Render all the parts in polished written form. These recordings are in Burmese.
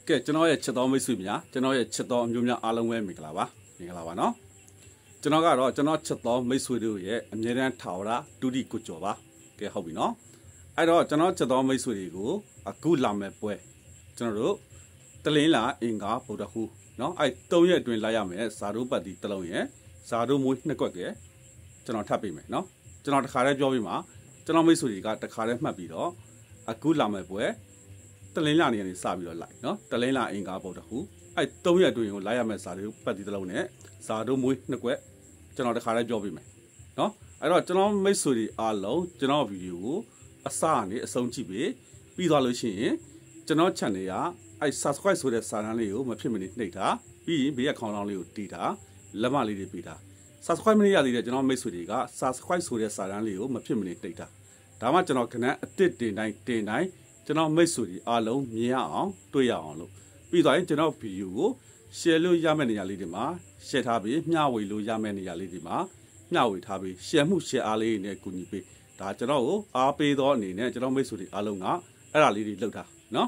ကဲကျွန်တော်ရဲ့ချစ်တော်မိတ်ဆွေများကျွန်တော်ရဲ့ချစ်တော်အမျိုးများအားလုံးပဲမင်္ဂလာပါနော်ကျွန်တော်ကတော့ကျွန်တော်ချစ်တော်မိတ်ဆွေတို့ရဲ့အမြဲတမ်းထာဝရဒုတိကိုကြော်ပါကဲဟုတ်ပြီနော်အဲ့တော့ကျွန်တော်ချစ်တော်မိတ်ဆွေတွေကိုအခုလာမဲ့ပွဲကျွန်တော်တို့တလင်းလာအင်္ဂါဗုဒ္ဓဟူနော်အဲ့3ရက်အတွင်းလိုက်ရမယ်ဇာတို့ပတ်တီတစ်လုံးရဲ့ဇာတို့မွေးနှစ်ကွက်ကဲကျွန်တော်ထပ်ပေးမယ်နော်ကျွန်တော်တခါတည်းပြောပြီးမှကျွန်တော်မိတ်ဆွေတွေကတခါတည်းမှတ်ပြီးတော့အခုလာမဲ့ပွဲတလင်းလာနေနေစပြီးတော့လိုက်နော်တလင်းလာအင်္ဂါဗုဒ္ဓဟူအဲ့3ရက်အတွင်းကိုလိုက်ရမယ်ဇာတို့ပတ်တီတစ်လုံးနဲ့ဇာတို့မွေးနှစ်ကွက်ကျွန်တော်တခါတည်းပြောပေးမယ်နော်အဲ့တော့ကျွန်တော်မိတ်ဆွေတွေအားလုံးကျွန်တော်ဗီဒီယိုကိုအစကနေအဆုံးကြည့်ပြီးသွားလို့ရှိရင်ကျွန်တော် channel ကအဲ့ subscribe ဆိုတဲ့စာတန်းလေးကိုမဖြစ်မနေနှိပ်တာပြီးရင်ဘေးကခေါင်းလောင်းလေးကိုတီးတာလက်မလေးတွေပေးတာ subscribe မရသေးတဲ့ကျွန်တော်မိတ်ဆွေတွေက subscribe ဆိုတဲ့စာတန်းလေးကိုမဖြစ်မနေနှိပ်တာဒါမှကျွန်တော်ခဏအတစ်တင်တိုင်းကျွန်တော်မိတ်ဆွေတွေအားလုံးမြင်ရအောင်တွေ့ရအောင်လို့ပြီးသွားရင်ကျွန်တော်ဗီဒီယိုကို share လို့ရမယ့်နေရာလေးတွေမှာ share ထားပြီးမျှဝေလို့ရမယ့်နေရာလေးတွေမှာမျှဝေထားပြီး share မှု share အားလေးနဲ့ကူညီပေးဒါကျွန်တော်ကိုအားပေးသောအနေနဲ့ကျွန်တော်မိတ်ဆွေတွေအားလုံးကအဲ့ဒါလေးတွေလုပ်တာနော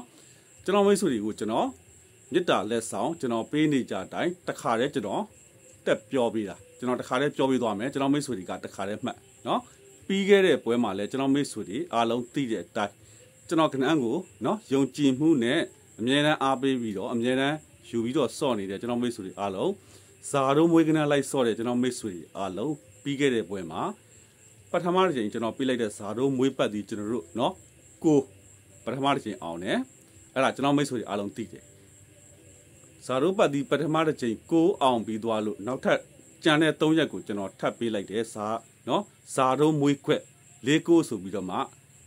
်ကျွန်တော်မိတ်ဆွေတွေကိုကျွန်တော်မေတ္တာလက်ဆောင်ကျွန်တော်ပေးနေကြတိုင်းတခါတည်းကျွန်တော်တက်ပြောပေးတာကျွန်တော်တခါတည်းပြောပေးသွားမယ်ကျွန်တော်မိတ်ဆွေတွေကတခါတည်းမှတ်နော်ပြီးခဲ့တဲ့ပွဲမှာလည်းကျွန်တော်မိတ်ဆွေတွေအားလုံးသိတဲ့အတိုင်းကျွန်တော်ခဏကိုနော်ယုံကြည်မှုနဲ့အမြဲတမ်းအားပေးပြီးတော့အမြဲတမ်းယူပြီးတော့စော့နေတဲ့ကျွန်တော်မိတ်ဆွေတွေအားလုံးဇာတို့မွေးကနလိုက်စော့တဲ့ကျွန်တော်မိတ်ဆွေတွေအားလုံးပြီးခဲ့တဲ့ပွဲမှာပထမတစ်ချိန်ကျွန်တော်ပြလိုက်တဲ့ဇာတို့မွေးပတ်ဒီကျွန်တော်တို့နော်ကိုပထမတစ်ချိန်အောင်တယ်အဲ့ဒါကျွန်တော်မိတ်ဆွေတွေအားလုံးသိတယ်ဇာတို့ပတ်ဒီပထမတစ်ချိန်ကိုအောင်ပြီးသွားလို့နောက်ထပ်ကြံတဲ့3ရက်ကိုကျွန်တော်ထပ်ပေးလိုက်တယ်ဇာနော်ဇာတို့မွေးခွက်၄ကိုဆိုပြီးတော့မှ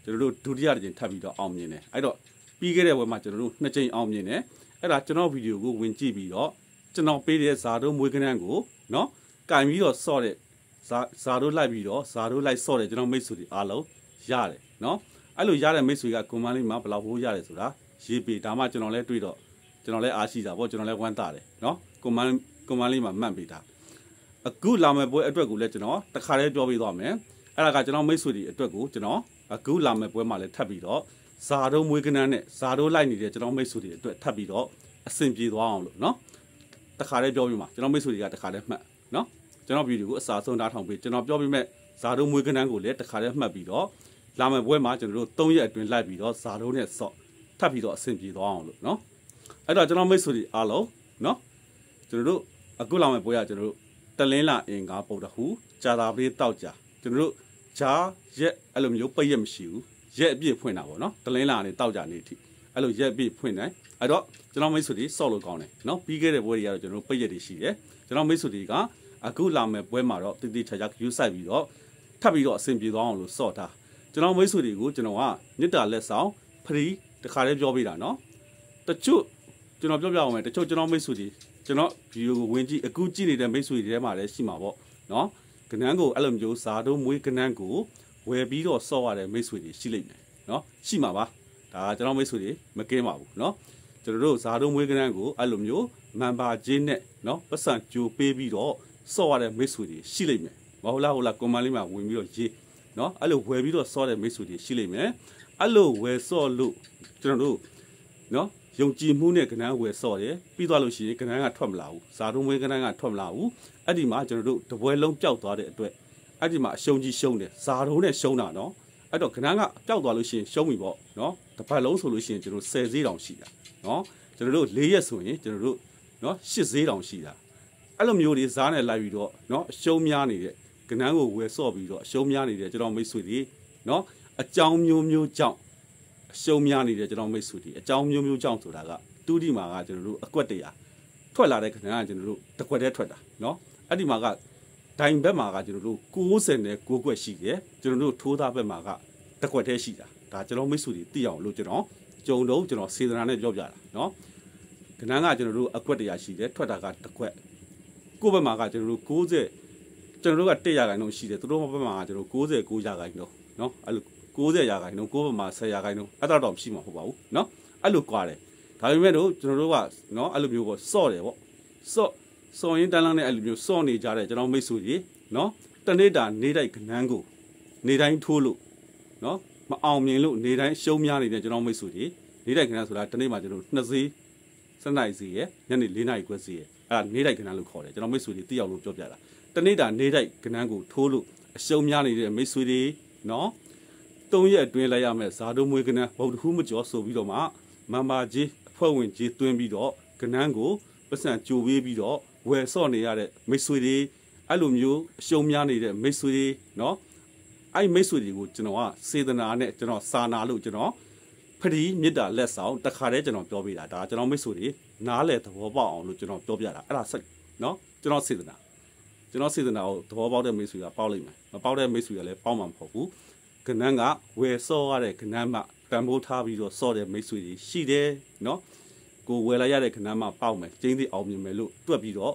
ကျွန်တော်တို့ဒုတိယတစ်ချိန်ထပ်ပြီးတော့အောင်မြင်တယ်အဲ့တော့ပြီးခဲ့တဲ့ပွဲမှာကျွန်တော်တို့2ချိန်အောင်မြင်တယ်အဲ့ဒါကျွန်တော်ဗီဒီယိုကိုဝင်ကြည့်ပြီးတော့ကျွန်တော်ပေးတဲ့ဇာတို့မွေးကနန်းကိုနော်ကင်ပြီးတော့စော့တဲ့ဇာတို့လိုက်ပြီးတော့ဇာတို့လိုက်စော့တယ်ကျွန်တော်မိတ်ဆွေတွေအားလုံးရတယ်နော်အဲ့လိုရတဲ့မိတ်ဆွေကကွန်မန့်လေးမှာဘယ်လောက်ဟိုးရတယ်ဆိုတာရေးပေးဒါမှကျွန်တော်လည်းတွေ့တော့ကျွန်တော်လည်းအားရှိတာပေါ့ကျွန်တော်လည်းဝမ်းသာတယ်နော်ကွန်မန့်လေးမှာမှတ်ပေးတာအခုလာမယ့်ပွဲအတွက်ကိုလည်းကျွန်တော်တခါတည်းပြောပေးသွားမယ်အဲ့ဒါကကျွန်တော်မိတ်ဆွေတွေအတွက်ကိုကျွန်တော်အခုလာမယ့်ပွဲမှာလည်းထပ်ပြီးတော့ဇာတို့မွေးကနန်းနဲ့ဇာတို့လိုက်နေတဲ့ကျွန်တော်မိတ်ဆွေတွေအတွက်ထပ်ပြီးတော့အဆင်ပြေသွားအောင်လို့နော်တခါတည်းပြောပြီးမှာကျွန်တော်မိတ်ဆွေတွေကတခါတည်းမှတ်နော်ကျွန်တော်ဗီဒီယိုကိုအစာဆုံးထားထောင်ပေးကျွန်တော်ပြောပြီးမဲ့ဇာတို့မွေးကနန်းကိုလည်းတခါတည်းမှတ်ပြီးတော့လာမယ့်ပွဲမှာကျွန်တော်တို့3ရက်အတွင်းလိုက်ပြီးတော့ဇာတို့နဲ့ဆော့ထပ်ပြီးတော့အဆင်ပြေသွားအောင်လို့နော်အဲ့တော့ကျွန်တော်မိတ်ဆွေတွေအားလုံးနော်ကျွန်တော်တို့အခုလာမယ့်ပွဲကကျွန်တော်တို့တလင်းလာအင်္ဂါဗုဒ္ဓဟူကြာတာပေးတောက်ကြကျွန်တော်တို့ဂျာရက်အဲ့လိုမျိုးပိတ်ရက်မရှိဘူးရက်အပြည့်ဖွင့်တာပေါ့နော်တလင်းလာနေတောက်ကြနေအထိအဲ့လိုရက်အပြည့်ဖွင့်တယ်အဲ့တော့ကျွန်တော်မိတ်ဆွေတွေဆော့လို့ကောင်းတယ်နော်ပြီးခဲ့တဲ့ပွဲတွေကတော့ကျွန်တော်တို့ပိတ်ရက်တွေရှိတယ်ကျွန်တော်မိတ်ဆွေတွေကအခုလာမယ့်ပွဲမှာတော့တိတိကျကျယူဆိုင်ပြီးတော့ထပ်ပြီးတော့အဆင်ပြေသွားအောင်လို့ဆော့တာကျွန်တော်မိတ်ဆွေတွေကိုကျွန်တော်ကမေတ္တာလက်ဆောင်ဖရီတခါတည်းပြောပေးတာနော်တချို့ကျွန်တော်ပြောပြအောင်မယ်တချို့ကျွန်တော်မိတ်ဆွေတွေကျွန်တော်ဗီဒီယိုကိုဝင်ကြည့်အခုကြည့်နေတဲ့မိတ်ဆွေတွေထဲမှာလည်းရှိမှာပေါ့နော်ကနန်းကိုအဲ့လိုမျိုးဇာတို့မွေးကနန်းကိုဝယ်ပြီးတော့ဆော့ရတဲ့မိတ်ဆွေတွေရှိလိမ့်မယ်နော်ရှိမှာပါဒါကျွန်တော်မိတ်ဆွေတွေမကင်းပါဘူးနော်ကျွန်တော်တို့ဇာတို့မွေးကနန်းကိုအဲ့လိုမျိုးမန်ပါချင်းနဲ့နော်ပတ်စံကြိုပေးပြီးတော့ဆော့ရတဲ့မိတ်ဆွေတွေရှိလိမ့်မယ်မဟုတ်လားကွန်မန့်လေးမှာဝင်ပြီးတော့ရေးနော်အဲ့လိုဝယ်ပြီးတော့ဆော့တဲ့မိတ်ဆွေတွေရှိလိမ့်မယ်အဲ့လိုဝယ်ဆော့လို့ကျွန်တော်တို့နော်ယုံကြည်မှုနဲ့ကနန်းဝယ်ဆော့တယ်ပြီးသွားလို့ရှိရင်ကနန်းကထွက်မလာဘူးဇာတို့မွေးကနန်းကထွက်မလာဘူးအဲ့ဒီမှာကျွန်တော်တို့တပွဲလုံးပျောက်သွားတဲ့အတွက်အဲ့ဒီမှာအရှုံးကြီးရှုံးတယ်ဇာတို့နဲ့ရှုံးတာနော်အဲ့တော့ကနန်းကပျောက်သွားလို့ရှိရင်ရှုံးပြီပေါ့နော်တစ်ပတ်လုံးဆိုလို့ရှိရင်ကျွန်တော်10ဈေးတောင်ရှိတာနော်ကျွန်တော်တို့4ရက်ဆိုရင်ကျွန်တော်တို့နော်8ဈေးတောင်ရှိတာအဲ့လိုမျိုးတွေဇားနဲ့လိုက်ပြီးတော့နော်အရှုံးများနေတဲ့ကနန်းကိုဝယ်ဆော့ပြီးတော့အရှုံးများနေတဲ့ကျွန်တော်မိတ်ဆွေတွေနော်အကြောင်းမျိုးကြောင့်အရှုံးများနေတဲ့ကျွန်တော်မိတ်ဆွေတွေအကြောင်းမျိုးကြောင့်ဆိုတာကတူးဒီမှာကကျွန်တော်တို့အကွက်တရာထွက်လာတဲ့ကနန်းကကျွန်တော်တို့တစ်ခွက်တည်းထွက်တာနော်အဲ့ဒီမှာကဒိုင်ဘက်မှာကကျွန်တော်တို့96ကွက်ရှိတယ်ကျွန်တော်တို့ထိုးသားဘက်မှာကတစ်ခွက်တည်းရှိတာဒါကျွန်တော်မိတ်ဆွေတွေသိအောင်လို့ကျွန်တော်ကြုံတော့ကျွန်တော်စေတနာနဲ့ပြောပြတာနော်ကနန်းကကျွန်တော်တို့အကွက်တရာရှိတယ်ထွက်တာကတစ်ခွက်ကိုယ့်ဘက်မှာကကျွန်တော်တို့90ကျွန်တော်တို့က100ရာခိုင်နှုန်းရှိတယ်သူတို့ဘက်မှာကကျွန်တော်99ရာခိုင်နှုန်းနော်အဲ့လို90ရာခိုင်နှုန်းကိုယ့်ဘက်မှာ10ရာခိုင်နှုန်းအဲ့တော့မရှိမှာဟုတ်ပါဘူးနော်အဲ့လိုကွာတယ်ဒါပေမဲ့တို့ကျွန်တော်တို့ကနော်အဲ့လိုမျိုးပေါ့စော့တယ်ပေါ့စော့ရင်တန်းလန်းနဲ့အဲ့လိုမျိုးစော့နေကြတဲ့ကျွန်တော်မိတ်ဆွေကြီးနော်တနေ့တာနေတိုက်ကနန်းကိုနေတိုင်းထိုးလို့နော်မအောင်မြင်လို့နေတိုင်းရှုံးများနေတဲ့ကျွန်တော်မိတ်ဆွေကြီးနေတိုက်ကနန်းဆိုတာတနေ့မှာကျွန်တော်2ဈေး 7နိုင်စီရဲ့ညနေ4နိုင်ခွဲစီရဲ့အဲ့ဒါနေတိုက်ကဏ္ဍလို့ခေါ်တယ်ကျွန်တော်မိတ်ဆွေတွေသိအောင်လို့ပြောပြတာတနေ့တာနေတိုက်ကဏ္ဍကိုထိုးလို့အရှုံးများနေတဲ့မိတ်ဆွေတွေနော်3ရက်အတွင်းလိုက်ရမယ်ဇာတုံးမွေးကဏ္ဍဗုဒ္ဓဟူးမကျော်ဆိုပြီးတော့မှမန်ပါကြီးအဖွဲ့ဝင်ကြီးတွင်းပြီးတော့ကဏ္ဍကိုပတ်စံကြိုပေးပြီးတော့ဝယ်ဆော့နေရတဲ့မိတ်ဆွေတွေအဲ့လိုမျိုးအရှုံးများနေတဲ့မိတ်ဆွေတွေနော်အဲ့မိတ်ဆွေတွေကိုကျွန်တော်ကစေတနာနဲ့ကျွန်တော်စာနာလို့ကျွန်တော်ဖရီးမြစ်တာလက်ဆောင်တခါတည်းကျွန်တော်ပြောပေးတာဒါကျွန်တော်မိတ်ဆွေတွေနားလေသဘောပေါက်အောင်လို့ကျွန်တော်ပြောပြတာအဲ့ဒါဆက်နော်ကျွန်တော်စေတနာကိုသဘောပေါက်တဲ့မိတ်ဆွေကပေါက်လိုက်မယ်မပေါက်တဲ့မိတ်ဆွေကလည်းပေါက်မှာမဟုတ်ဘူးကဏ္ဍကဝယ်ဆော့ရတဲ့ကဏ္ဍမှာတန်ဖိုးထားပြီးတော့ဆော့တဲ့မိတ်ဆွေတွေရှိတယ်နော်ကိုဝယ်လိုက်ရတဲ့ကဏ္ဍမှာပေါက်မယ်ကျင်းသိအောင်မြင်မယ်လို့တွက်ပြီးတော့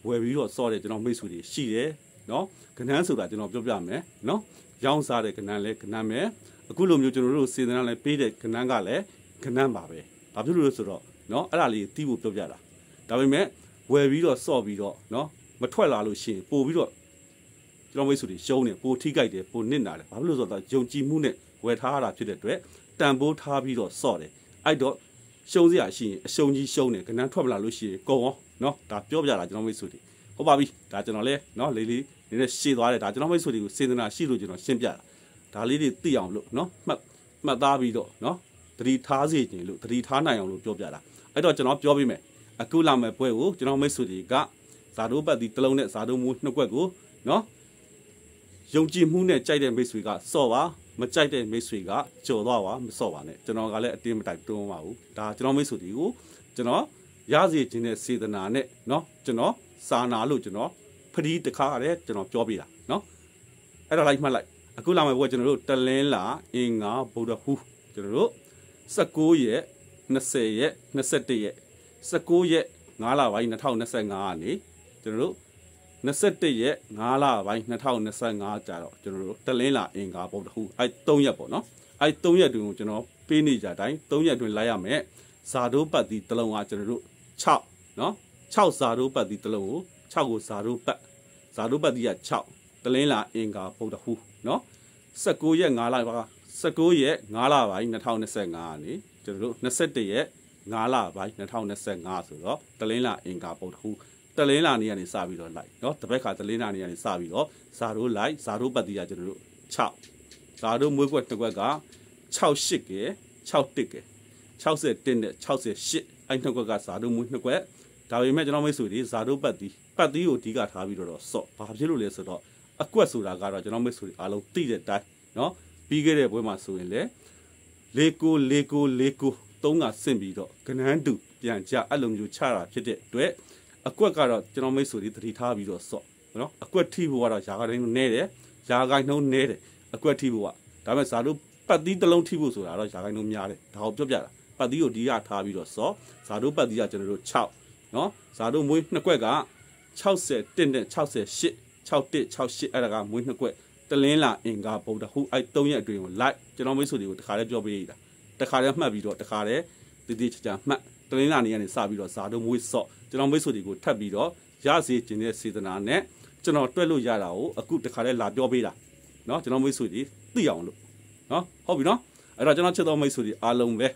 ဝယ်ပြီးတော့ဆော့တဲ့ကျွန်တော်မိတ်ဆွေတွေရှိတယ်နော်ကဏ္ဍဆိုတာကျွန်တော်ပြောပြမယ်နော်ရောင်းစားတဲ့ကဏ္ဍလဲကဏ္ဍမယ်အခုလိုမျိုးကျွန်တော်တို့စေတနာလဲပေးတဲ့ကဏ္ဍကလည်းကဏ္ဍပါပဲဘာဖြစ်လို့လဲဆိုတော့နော်အဲ့ဒါလေးတီးဖို့ပြောပြတာဒါပေမဲ့ဝယ်ပြီးတော့ဆော့ပြီးတော့နော်မထွက်လာလို့ရှိရင်ပို့ပြီးတော့ကျွန်တော်မိတ်ဆွေတွေရှုံးနေပိုထိကြိုက်တယ်ပိုနစ်နာတယ်ဘာဖြစ်လို့ဆိုတော့ယုံကြည်မှုနဲ့ဝယ်ထားရတာဖြစ်တဲ့အတွက်တန်ဖိုးထားပြီးတော့ဆော့တယ်အဲ့တော့ရှုံးစရာရှိရင်အရှုံးကြီးရှုံးတယ်ကဏ္ဍထွက်မလာလို့ရှိရင်ကုန်အောင်နော်ဒါပြောပြတာကျွန်တော်မိတ်ဆွေတွေဟုတ်ပါပြီဒါကျွန်တော်လဲနော်လေးလေးနည်းနည်းရှည်သွားတယ်ဒါကျွန်တော်မိတ်ဆွေတွေကိုစေတနာရှိလို့ကျွန်တော်ရှင်းပြတာဒါလေးတွေသိအောင်လို့နော်မှတ်သားပြီးတော့နော်သတိထားစေခြင်းလို့သတိထားနိုင်အောင်လို့ပြောပြတာအဲ့တော့ကျွန်တော်ပြောပြမယ်အခုလာမယ့်ပွဲကိုကျွန်တော်မိတ်ဆွေတွေကဇာတိုးပတ်ဒီတလုံးနဲ့ဇာတိုးမူနှစ်ကွက်ကိုနော်ယုံကြည်မှုနဲ့ကြိုက်တဲ့မိတ်ဆွေကစော့ပါမကြိုက်တဲ့မိတ်ဆွေကကြော်သွားပါမစော့ပါနဲ့ကျွန်တော်ကလည်းအတင်းမတိုက်တွန်းပါဘူးဒါကျွန်တော်မိတ်ဆွေတွေကိုကျွန်တော်ရစေခြင်းနဲ့စေတနာနဲ့နော်ကျွန်တော်စာနာလို့ကျွန်တော်ဖရီးတခါရဲကျွန်တော်ပြောပြတာနော်အဲ့ဒါလိုက်မှတ်လိုက်အခုလာမယ့်ပွဲကျွန်တော်တို့တလင်းလာအင်္ဂါဗုဒ္ဓဟူးကျွန်တော်တို့19ရက်20ရက်21ရက်19ရက်5လပိုင်း2025ကနေကျွန်တော်တို့21ရက်5လပိုင်း2025ကြာတော့ကျွန်တော်တို့တလင်းလာအင်္ဂါဗုဒ္ဓဟူးအဲ3ရက်ပေါ့နော်အဲ3ရက်တွင်ကိုကျွန်တော်ပေးနေကြတိုင်း3ရက်တွင်လိုက်ရမယ်ဇာတိုးပတ်ဒီတလုံးကကျွန်တော်တို့6နော်6ဇာတိုးပတ်ဒီတလုံးကို6ကိုဇာတိုးပတ်ဒီက6တလင်းလာအင်္ဂါဗုဒ္ဓဟူးနော်19ရက်5လပိုင်း19ရက်5လပိုင်း2025ကနေကျွန်တော်တို့21ရက်5လပိုင်း2025ဆိုတော့တလင်းလာအင်္ဂါဗုဒ္ဓဟူးတလင်းလာနေကနေစပြီးတော့လိုက်เนาะတပတ်ခါတလင်းလာနေကနေစပြီးတော့ဇာတိုးလိုက်ဇာတိုးပတ်တီးရကျွန်တော်တို့6ဇာတိုးမွေးကွက်တစ်ကွက်က68ကဲ61ကဲ61နဲ့68အဲ့နှစ်ကွက်ကဇာတိုးမွေးနှစ်ကွက်ဒါပေမဲ့ကျွန်တော်မိတ်ဆွေတွေဇာတိုးပတ်တီးကိုအဓိကထားပြီးတော့ဆော့ဘာဖြစ်လို့လဲဆိုတော့အကွက်ဆိုတာကတော့ကျွန်တော်မိတ်ဆွေတွေအားလုံးသိတဲ့အတိုင်းเนาะပြီးခဲ့တဲ့ပွဲမှာဆိုရင်လေ3ကဆင့်ပြီးတော့ကနန်းတူပြန်ကြအဲ့လိုမျိုးချတာဖြစ်တဲ့အတွက်အကွက်ကတော့ကျွန်တော်မိတ်ဆွေတွေသတိထားပြီးတော့စော့နော်အကွက်ထိဖို့ကတော့ယာကိုင်းနှုန်းနဲတယ်ယာကိုင်းနှုန်းနဲတယ်အကွက်ထိဖို့ကဒါပေမဲ့ဇာတို့ပတ်သီးတစ်လုံးထိဖို့ဆိုတာတော့ယာကိုင်းနှုန်းများတယ်ဒါကိုပြောပြတာပတ်သီးကိုဒီကထားပြီးတော့စော့ဇာတို့ပတ်သီးကကျွန်တော်တို့6နော်ဇာတို့မွေးနှစ်ကွက်က61နဲ့68 6168အဲ့ဒါကမွေးနှစ်ကွက်တလင်းလာအင်္ဂါဗုဒ္ဓဟူးအဲ့3ရက်အတွင်းကိုလိုက်ကျွန်တော်မိတ်ဆွေတွေကိုတခါတည်းပြောပေးတာတခါတည်းမှတ်ပြီးတော့တခါတည်းတည်တည်ချာမှတ်တလင်းလာနေကနေစပြီးတော့ဇာတို့မွေးစော့ကျွန်တော်မိတ်ဆွေတွေကိုထပ်ပြီးတော့ရစေခြင်းတဲ့စေတနာနဲ့ကျွန်တော်တွက်လို့ရတာကိုအခုတခါတည်းလာပြောပေးတာเนาะကျွန်တော်မိတ်ဆွေတွေသိအောင်လို့เนาะဟုတ်ပြီเนาะအဲ့တော့ကျွန်တော်ချစ်တော်မိတ်ဆွေတွေအားလုံးပဲ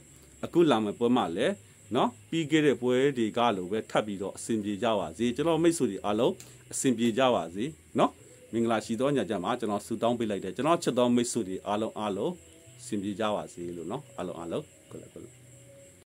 အခုလာမယ့်ပွဲမှာလည်းเนาะပြီးခဲ့တဲ့ပွဲတွေကလိုပဲထပ်ပြီးတော့အစဉ်ပြေကြပါစေကျွန်တော်မိတ်ဆွေတွေအားလုံးအစဉ်ပြေကြပါစေเนาะမင်္ဂလာရှိသောညချမ်းမှာကျွန်တော်ဆုတောင်းပေးလိုက်တယ်ကျွန်တော်ချစ်တော်မိတ်ဆွေတွေအားလုံးအစဉ်ပြေကြပါစေလို့เนาะအားလုံး